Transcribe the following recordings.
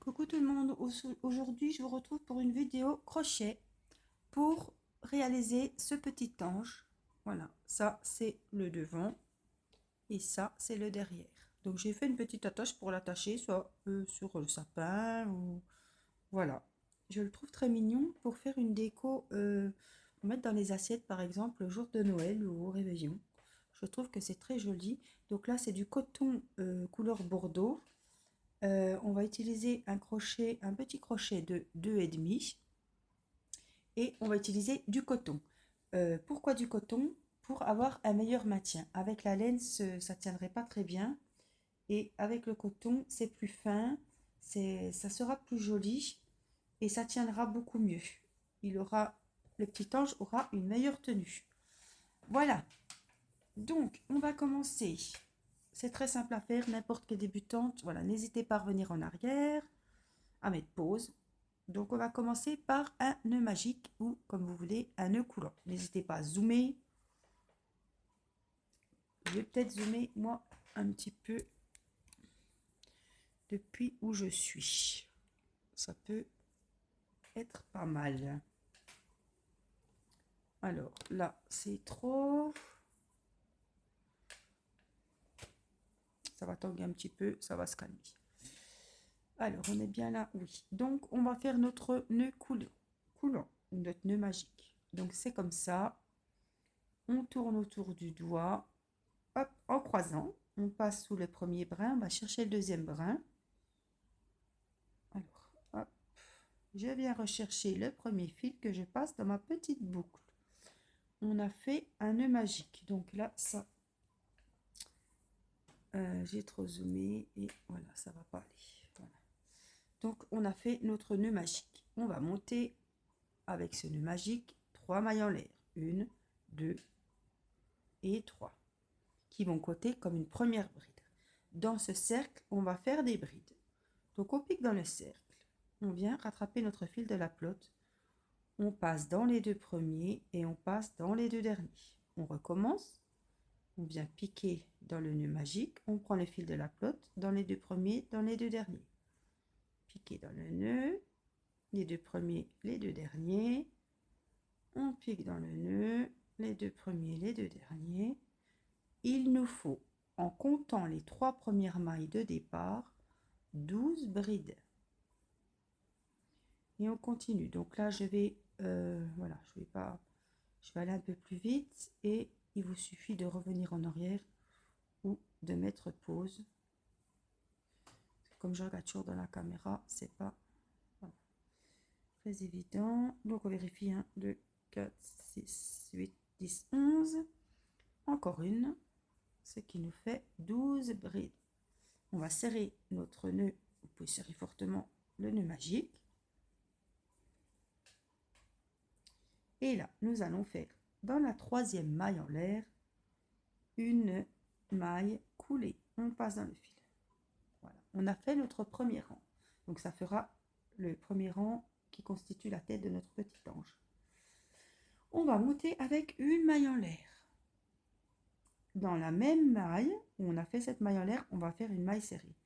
Coucou tout le monde, aujourd'hui je vous retrouve pour une vidéo crochet pour réaliser ce petit ange. Voilà, ça c'est le devant et ça c'est le derrière. Donc j'ai fait une petite attache pour l'attacher soit sur le sapin ou voilà. Je le trouve très mignon pour faire une déco, pour mettre dans les assiettes par exemple le jour de Noël ou au réveillon. Je trouve que c'est très joli. Donc là c'est du coton couleur bordeaux. On va utiliser un petit crochet de 2,5 et on va utiliser du coton. Pourquoi du coton? Pour avoir un meilleur maintien. Avec la laine, ça ne tiendrait pas très bien et avec le coton, c'est plus fin, ça sera plus joli et ça tiendra beaucoup mieux. Le petit ange aura une meilleure tenue. Voilà, donc on va commencer. C'est très simple à faire, n'importe quelle débutante. Voilà, n'hésitez pas à revenir en arrière, à mettre pause. Donc on va commencer par un nœud magique ou comme vous voulez un nœud coulant. N'hésitez pas à zoomer. Je vais peut-être zoomer moi un petit peu depuis où je suis. Ça peut être pas mal. Alors là c'est trop. Ça va tanguer un petit peu, ça va se calmer. Alors on est bien là, oui. Donc on va faire notre nœud coulant, notre nœud magique. Donc c'est comme ça. On tourne autour du doigt. Hop, en croisant, on passe sous le premier brin, on va chercher le deuxième brin. Alors, hop, je viens rechercher le premier fil que je passe dans ma petite boucle. On a fait un nœud magique. Donc là, ça, j'ai trop zoomé et voilà, ça va pas aller. Voilà. Donc, on a fait notre nœud magique. On va monter avec ce nœud magique 3 mailles en l'air. 1, 2 et 3 qui vont coter comme une première bride. Dans ce cercle, on va faire des brides. Donc on pique dans le cercle, on vient rattraper notre fil de la pelote, on passe dans les deux premiers et on passe dans les deux derniers. On recommence, on vient piquer dans le nœud magique, on prend le fil de la pelote dans les deux premiers, dans les deux derniers. Piquer dans le nœud, les deux premiers, les deux derniers, on pique dans le nœud, les deux premiers, les deux derniers. Il nous faut, en comptant les 3 premières mailles de départ, 12 brides. Et on continue. Donc là, voilà, je vais aller un peu plus vite et il vous suffit de revenir en arrière ou de mettre pause. Comme je regarde toujours dans la caméra, c'est pas voilà, très évident. Donc on vérifie 1, 2, 4, 6, 8, 10, 11. Encore une, ce qui nous fait 12 brides. On va serrer notre nœud. Vous pouvez serrer fortement le nœud magique. Et là, nous allons faire dans la 3e maille en l'air une maille coulée. On passe dans le fil. Voilà, on a fait notre premier rang. Donc ça fera le premier rang qui constitue la tête de notre petit ange. On va monter avec une maille en l'air. Dans la même maille où on a fait cette maille en l'air, on va faire une maille serrée.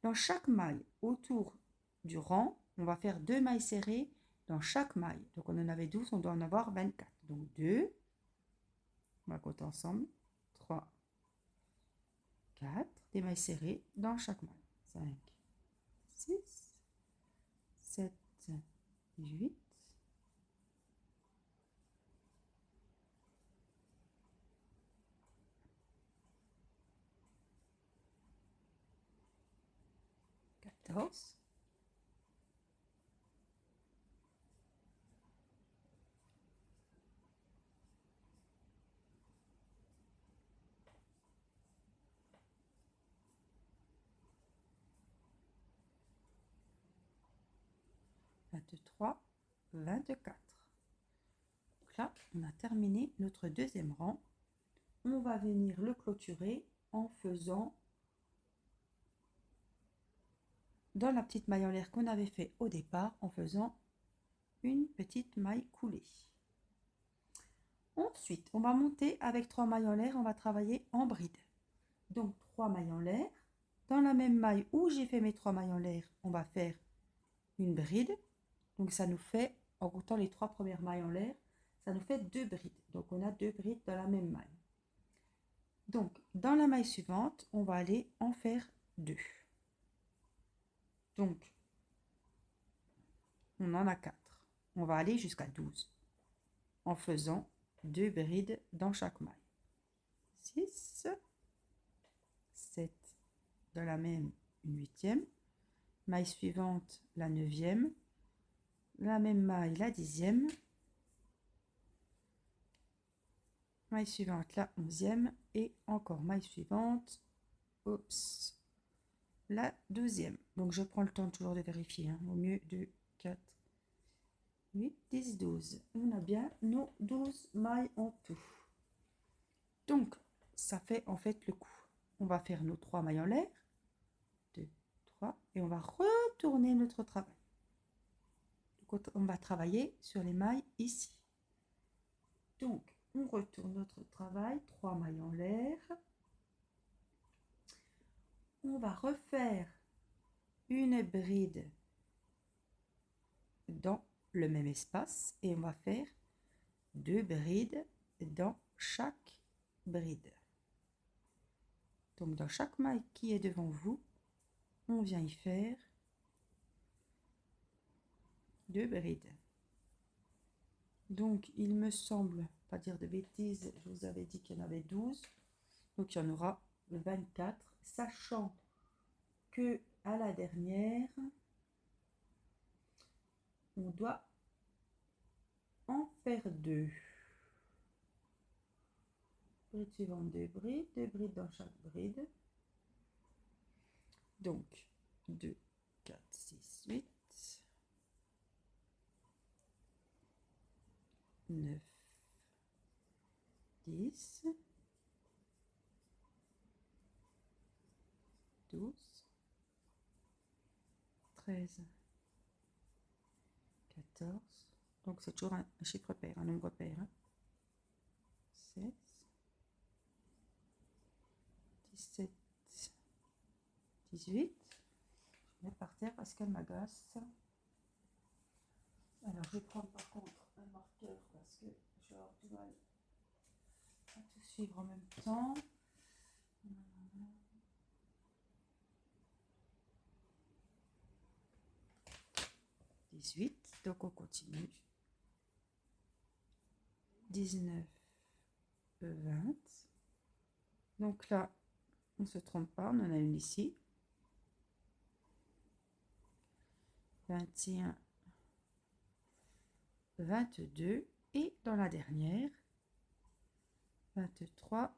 Dans chaque maille autour du rang, on va faire 2 mailles serrées dans chaque maille. Donc on en avait 12, on doit en avoir 24. Donc 2, on va compter ensemble, 3, 4, des mailles serrées dans chaque maille. 5, 6, 7, 8, 14, 23, 24. Donc là, on a terminé notre deuxième rang. On va venir le clôturer en faisant dans la petite maille en l'air qu'on avait fait au départ, en faisant une petite maille coulée. Ensuite, on va monter avec 3 mailles en l'air, on va travailler en bride. Donc 3 mailles en l'air. Dans la même maille où j'ai fait mes 3 mailles en l'air, on va faire une bride. Donc ça nous fait, en comptant les 3 premières mailles en l'air, ça nous fait 2 brides. Donc on a 2 brides dans la même maille. Donc dans la maille suivante, on va aller en faire 2. Donc on en a 4. On va aller jusqu'à 12 en faisant 2 brides dans chaque maille. 6, 7, dans la même une 8e, maille suivante la 9e, la même maille la 10e, maille suivante la 11e et encore maille suivante, oups, la 12e. Donc je prends le temps toujours de vérifier, hein, au mieux 2, 4, 8, 10, 12. On a bien nos 12 mailles en tout. Donc ça fait en fait le coup. On va faire nos 3 mailles en l'air, 2, 3, et on va retourner notre travail. Donc on va travailler sur les mailles ici. Donc on retourne notre travail, 3 mailles en l'air. On va refaire une bride dans le même espace et on va faire 2 brides dans chaque bride. Donc dans chaque maille qui est devant vous, on vient y faire 2 brides. Donc il me semble, pas dire de bêtises, je vous avais dit qu'il y en avait 12, donc il y en aura 24, sachant que à la dernière, on doit en faire 2. Bride suivante, 2 brides dans chaque bride. Donc 2, 4, 6, 8, 9, 10, 12, 13, 14, donc c'est toujours un chiffre pair, un nombre pair, hein. 16, 17, 18, je vais par terre parce qu'elle m'agace. Alors je vais prendre par contre un marqueur parce que je vais avoir du mal à tout suivre en même temps. 18, donc on continue. 19, 20. Donc là, on ne se trompe pas, on en a une ici. 21, 22 et dans la dernière, 23,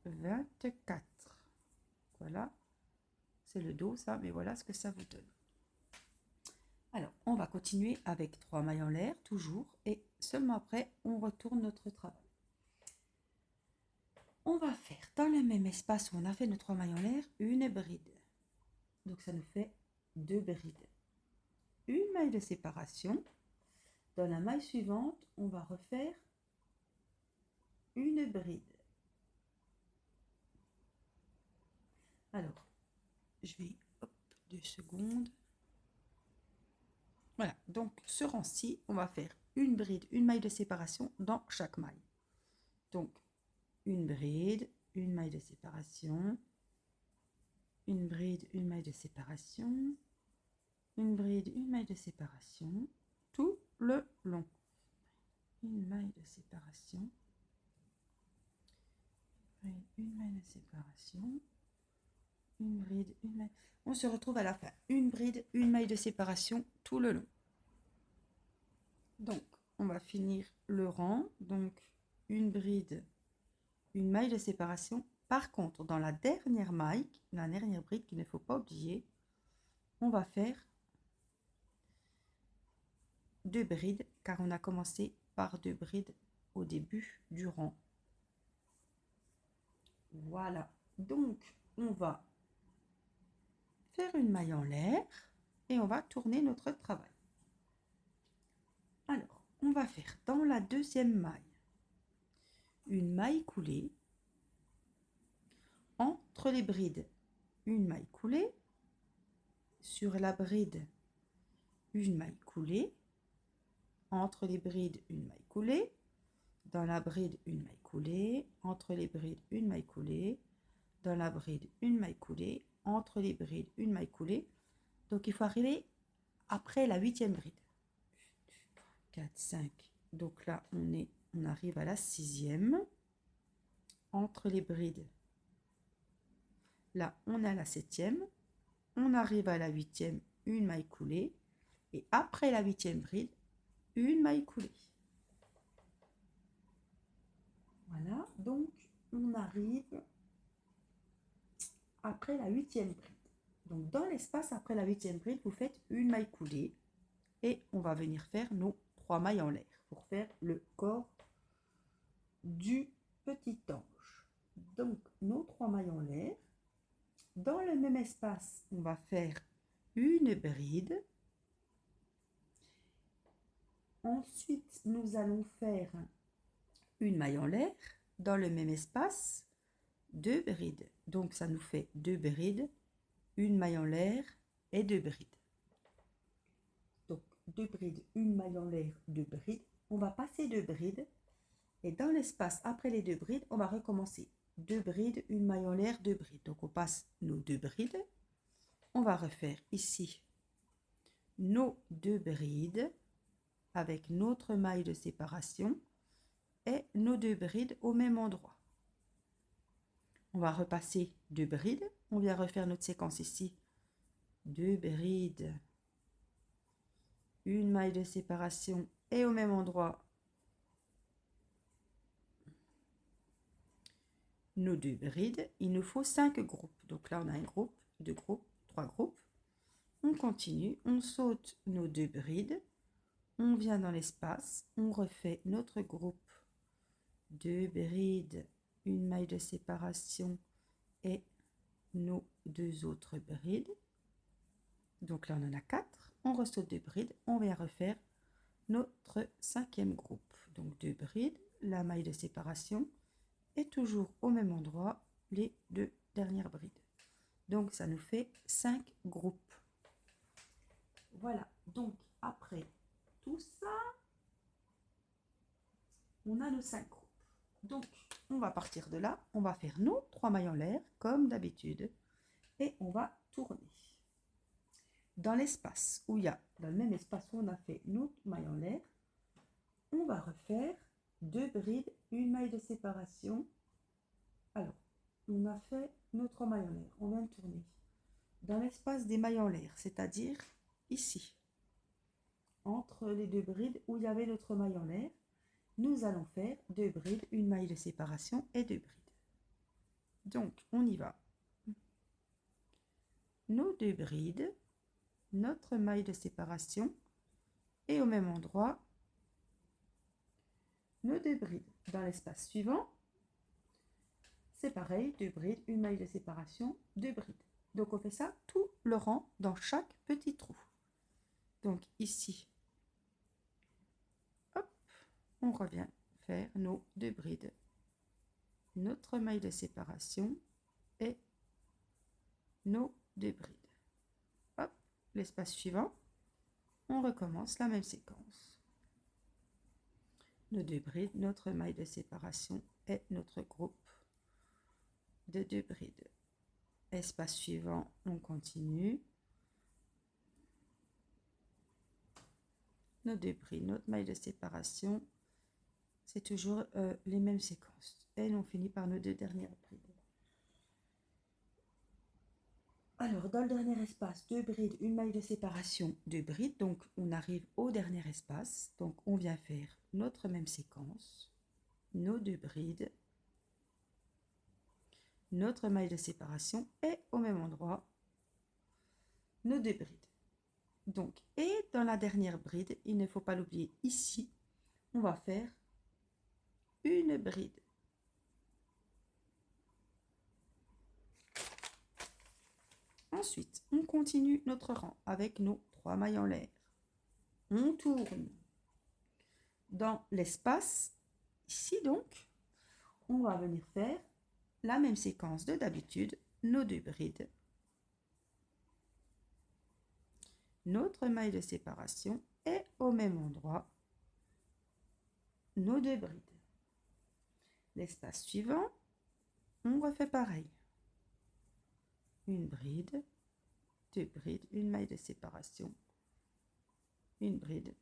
24. Voilà, c'est le dos ça, mais voilà ce que ça vous donne. Alors, on va continuer avec 3 mailles en l'air, toujours, et seulement après, on retourne notre travail. On va faire dans le même espace où on a fait nos 3 mailles en l'air, une bride. Donc, ça nous fait 2 brides. Une maille de séparation. Dans la maille suivante, on va refaire une bride. Alors, je vais, hop, 2 secondes. Voilà, donc ce rang-ci, on va faire une bride, une maille de séparation dans chaque maille. Donc, une bride, une maille de séparation, une bride, une maille de séparation, une bride, une maille de séparation, tout le long. Une maille de séparation, une maille de séparation, une bride, une maille. On se retrouve à la fin. Une bride, une maille de séparation tout le long. Donc, on va finir le rang. Donc, une bride, une maille de séparation. Par contre, dans la dernière maille, la dernière bride qu'il ne faut pas oublier, on va faire 2 brides car on a commencé par 2 brides au début du rang. Voilà, donc on va faire une maille en l'air et on va tourner notre travail. Alors, on va faire dans la deuxième maille une maille coulée, entre les brides une maille coulée, sur la bride une maille coulée, entre les brides une maille coulée, dans la bride une maille coulée, entre les brides une maille coulée, dans la bride une maille coulée, entre les brides une maille coulée. Donc il faut arriver après la 8e bride. 4, 5. Donc là on arrive à la 6e. Entre les brides, là on a la 7e. On arrive à la 8e, une maille coulée. Et après la 8e bride, une maille coulée. Voilà, donc on arrive après la 8e bride. Donc dans l'espace après la 8e bride, vous faites une maille coulée et on va venir faire nos 3 mailles en l'air pour faire le corps du petit ange. Donc nos 3 mailles en l'air. Dans le même espace, on va faire une bride. Ensuite, nous allons faire une maille en l'air. Dans le même espace, 2 brides. Donc ça nous fait 2 brides, une maille en l'air et 2 brides. Donc 2 brides, une maille en l'air, 2 brides. On va passer 2 brides et dans l'espace après les 2 brides, on va recommencer 2 brides, une maille en l'air, 2 brides. Donc on passe nos 2 brides. On va refaire ici nos 2 brides avec notre maille de séparation et nos 2 brides au même endroit. On va repasser 2 brides, on vient refaire notre séquence ici, 2 brides, une maille de séparation et au même endroit nos 2 brides. Il nous faut 5 groupes. Donc là on a un groupe, 2 groupes, 3 groupes. On continue, on saute nos 2 brides, on vient dans l'espace, on refait notre groupe, 2 brides, une maille de séparation et nos 2 autres brides. Donc là on en a 4, on ressaute 2 brides, on vient refaire notre 5e groupe. Donc 2 brides, la maille de séparation et toujours au même endroit les 2 dernières brides. Donc ça nous fait 5 groupes. Voilà, donc après tout ça, on a nos 5 groupes. Donc on va partir de là, on va faire nos 3 mailles en l'air comme d'habitude et on va tourner. Dans l'espace où il y a, dans le même espace où on a fait notre maille en l'air, on va refaire 2 brides, une maille de séparation. Alors, on a fait notre maille en l'air, on vient de tourner. Dans l'espace des mailles en l'air, c'est-à-dire ici, entre les 2 brides où il y avait notre maille en l'air, nous allons faire 2 brides, une maille de séparation et 2 brides. Donc, on y va. Nos 2 brides, notre maille de séparation et au même endroit, nos 2 brides. Dans l'espace suivant, c'est pareil, 2 brides, une maille de séparation, 2 brides. Donc, on fait ça tout le rang dans chaque petit trou. Donc, ici, hop, on revient faire nos 2 brides, notre maille de séparation et nos 2 brides. Hop, l'espace suivant, on recommence la même séquence. Nos 2 brides, notre maille de séparation et notre groupe de 2 brides. Espace suivant, on continue. Nos 2 brides, notre maille de séparation, c'est toujours les mêmes séquences. Et on finit par nos 2 dernières brides. Alors, dans le dernier espace, 2 brides, une maille de séparation, 2 brides. Donc, on arrive au dernier espace. Donc, on vient faire notre même séquence. Nos 2 brides, notre maille de séparation et au même endroit, nos 2 brides. Donc, et dans la dernière bride, il ne faut pas l'oublier ici, on va faire une bride. Ensuite, on continue notre rang avec nos 3 mailles en l'air. On tourne dans l'espace. Ici donc, on va venir faire la même séquence de d'habitude, nos 2 brides. notre maille de séparation et au même endroit, nos 2 brides. L'espace suivant, on refait pareil. Une bride, 2 brides, une maille de séparation, une bride,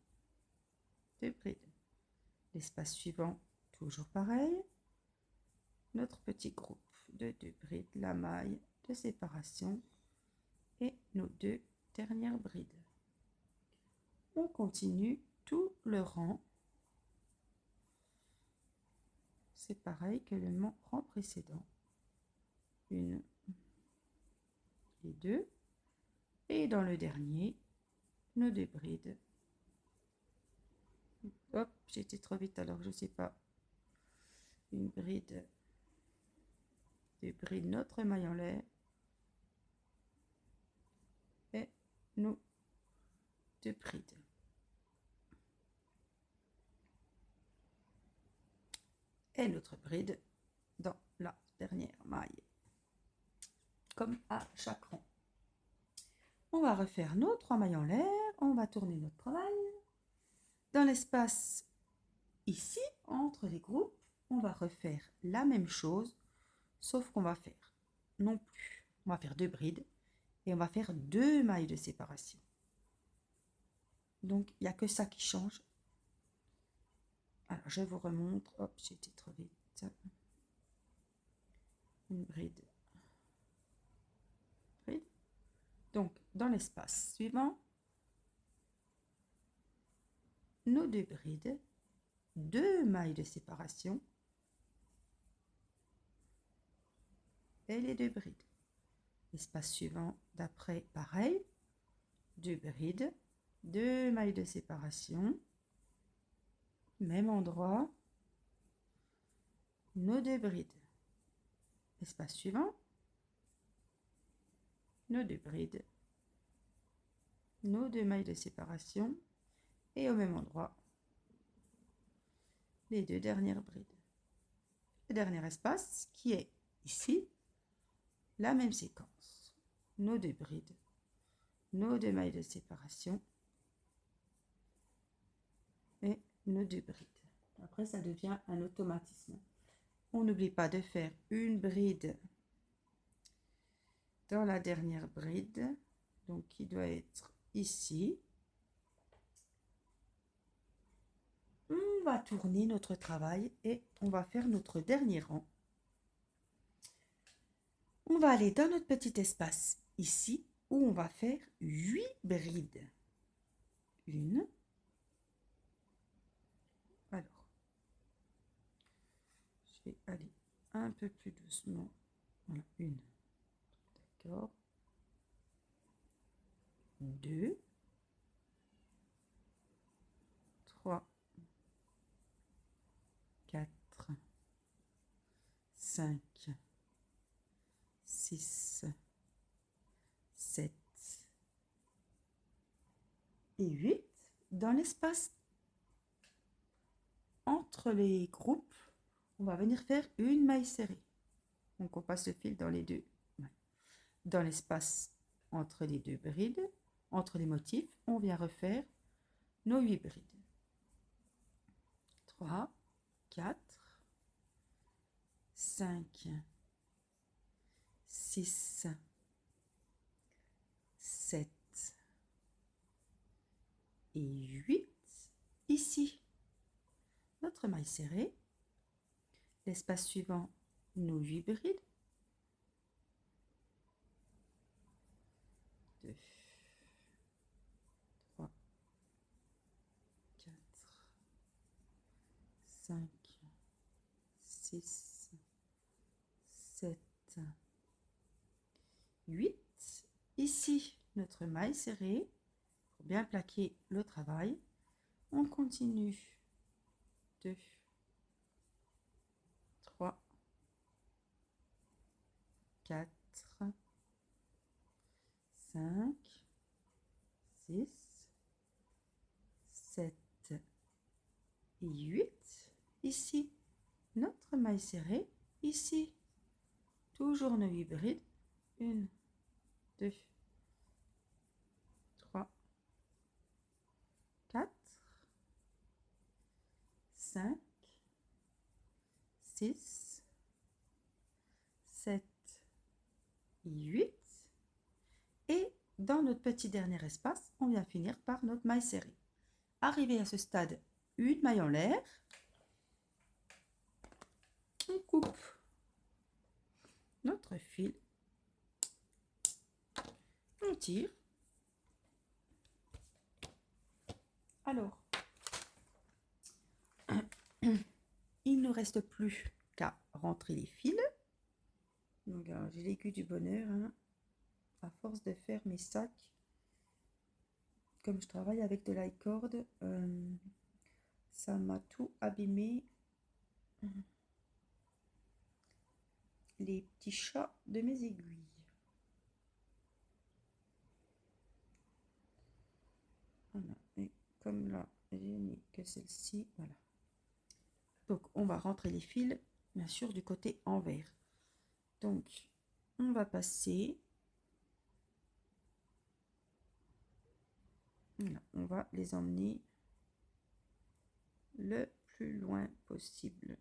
2 brides. L'espace suivant, toujours pareil. Notre petit groupe de 2 brides, la maille de séparation et nos 2 dernières brides. On continue tout le rang. C'est pareil que le rang précédent. Une et 2. Et dans le dernier, nos 2 brides. Hop, j'étais trop vite alors je sais pas. Une bride, 2 brides, notre maille en l'air. Et nos 2 brides. Et notre bride dans la dernière maille, comme à chaque rang. On va refaire nos 3 mailles en l'air, on va tourner notre travail. Dans l'espace ici, entre les groupes, on va refaire la même chose, sauf qu'on va faire non plus, on va faire 2 brides et on va faire 2 mailles de séparation. Donc, il n'y a que ça qui change. Alors, je vous remontre. Hop, j'ai été trop vite. Une bride. Bride. Donc, dans l'espace suivant, nos 2 brides, 2 mailles de séparation et les 2 brides. L'espace suivant d'après, pareil. 2 brides, 2 mailles de séparation, même endroit, nos 2 brides. L'espace suivant, nos 2 brides, nos 2 mailles de séparation et au même endroit, les 2 dernières brides. Le dernier espace qui est ici, la même séquence. Nos 2 brides, nos 2 mailles de séparation et nos 2 brides. Après, ça devient un automatisme. On n'oublie pas de faire une bride dans la dernière bride, donc qui doit être ici. On va tourner notre travail et on va faire notre dernier rang. On va aller dans notre petit espace ici où on va faire 8 brides. Une. Alors, je vais aller un peu plus doucement. Voilà, une. D'accord. 2. 3. 4. 5. 6. 7. Et 8. Dans l'espace entre les groupes, on va venir faire une maille serrée. Donc on passe le fil dans les 2 mailles. Dans l'espace entre les 2 brides, entre les motifs, on vient refaire nos 8 brides. 3, 4, 5, 6, 7 et 8. Ici, notre maille serrée. L'espace suivant, nos 8 brides. 2, 3, 4, 5, 6, 7, 8. Ici, notre maille serrée. Pour bien plaquer le travail, on continue. 2, 3, 4, 5, 6, 7 et 8. Ici, notre maille serrée. Ici, toujours nos 8 brides. 1, 2, 3, 5, 6, 7 et 8. Et dans notre petit dernier espace, on vient finir par notre maille serrée. Arrivé à ce stade, une maille en l'air. On coupe notre fil. On tire. Alors, il ne reste plus qu'à rentrer les fils. Donc, j'ai l'aiguille du bonheur. Hein. À force de faire mes sacs, comme je travaille avec de la corde, ça m'a tout abîmé. Les petits chats de mes aiguilles. Voilà. Et comme là, je n'ai que celle-ci, voilà. Donc, on va rentrer les fils, bien sûr, du côté envers. Donc, on va passer. Voilà, on va les emmener le plus loin possible.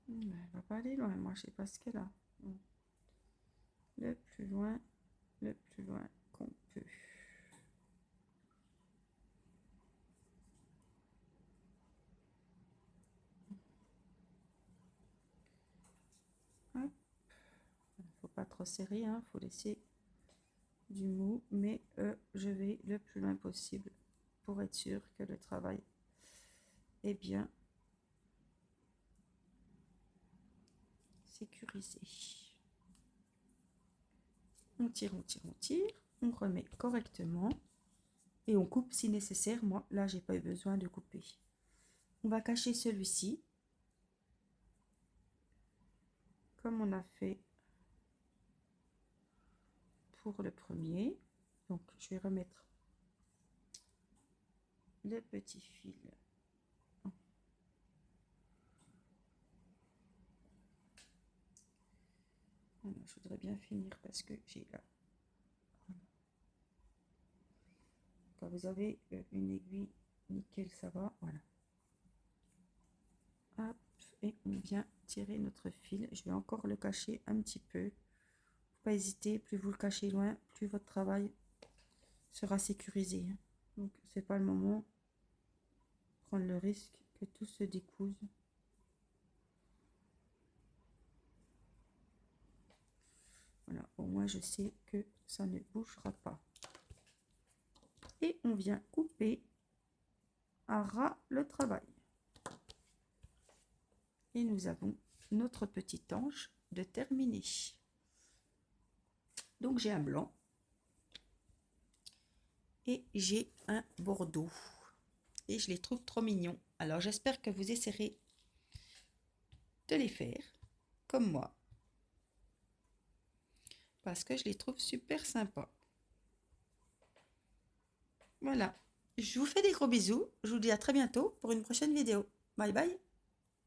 Elle va pas aller loin, moi je sais pas ce qu'elle a. Le plus loin qu'on peut. Hop. Faut pas trop serrer, hein, faut laisser du mou, mais je vais le plus loin possible pour être sûr que le travail est bien sécurisé. On tire, on tire, on tire, on remet correctement et on coupe si nécessaire. Moi, là, j'ai pas eu besoin de couper. On va cacher celui-ci comme on a fait pour le premier. Donc, je vais remettre le petit fil. Voilà, je voudrais bien finir parce que j'ai là. Quand vous avez une aiguille nickel, ça va. Voilà. Hop, et on vient tirer notre fil. Je vais encore le cacher un petit peu. Faut pas hésiter, plus vous le cachez loin, plus votre travail sera sécurisé. Donc, c'est pas le moment de prendre le risque que tout se découse. Voilà, au moins je sais que ça ne bougera pas. Et on vient couper à ras le travail. Et nous avons notre petit ange de terminé. Donc j'ai un blanc et j'ai un bordeaux. Et je les trouve trop mignons. Alors j'espère que vous essaierez de les faire comme moi. Parce que je les trouve super sympas. Voilà. Je vous fais des gros bisous. Je vous dis à très bientôt pour une prochaine vidéo. Bye bye.